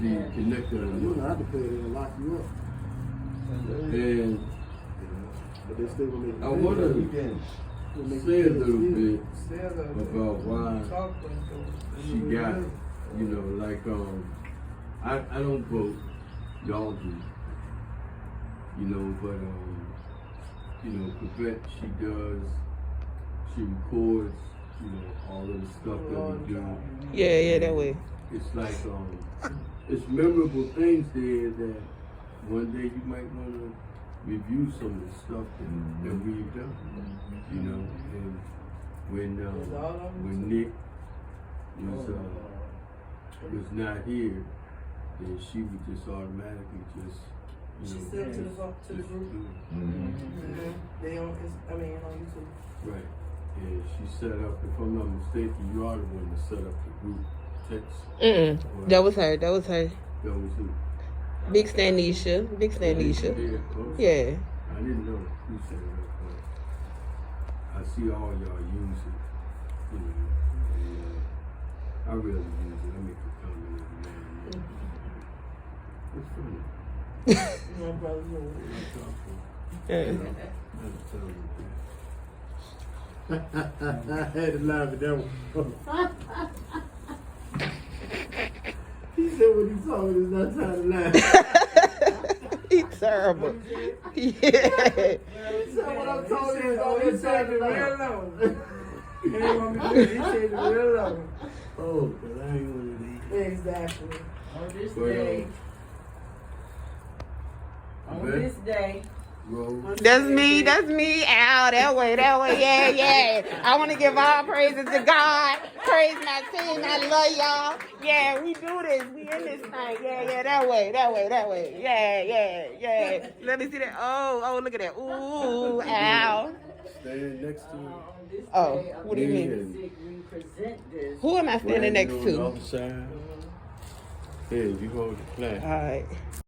the connector. You don't have to pay it and lock you up. And But they still gonna make you I pay. want to They'll make say you a pay little still. bit about why she got it. You know, like I don't vote, y'all do. You know, but you know, Quebec, she records, you know, all of the stuff that we do. Yeah, that way. It's like it's memorable things there that one day you might want to review some of the stuff that we've done. You know, and when Nick was not here, then she would just automatically just She sent to the group. They on YouTube. Right. And she set up, if I'm not mistaken, you are the one that set up the group text. That was her. That was who? Big Stanisha. Yeah. I didn't know who set it up, but I see all y'all use it. You know, and, I really use it. I make a comment every now and then. It's funny. My brother. I had to laugh at that one. He said when he saw it, it's not time to laugh. He's terrible. Yeah. He said what I'm talking about. He said it real low. He didn't want me to do it. He said it real low. Oh, but I ain't one of these. Exactly. On this Well, day. On this day. Rose. That's me, Al, that way, yeah. I want to give all praises to God, praise my team, I love y'all. Yeah, we do this, we in this thing, yeah, that way, yeah. Let me see that, oh, look at that, ooh, Al. Stand next to it. Oh, what do you mean? We present this. Who am I standing next On the to? other side. Yeah, you hold the flag. All right.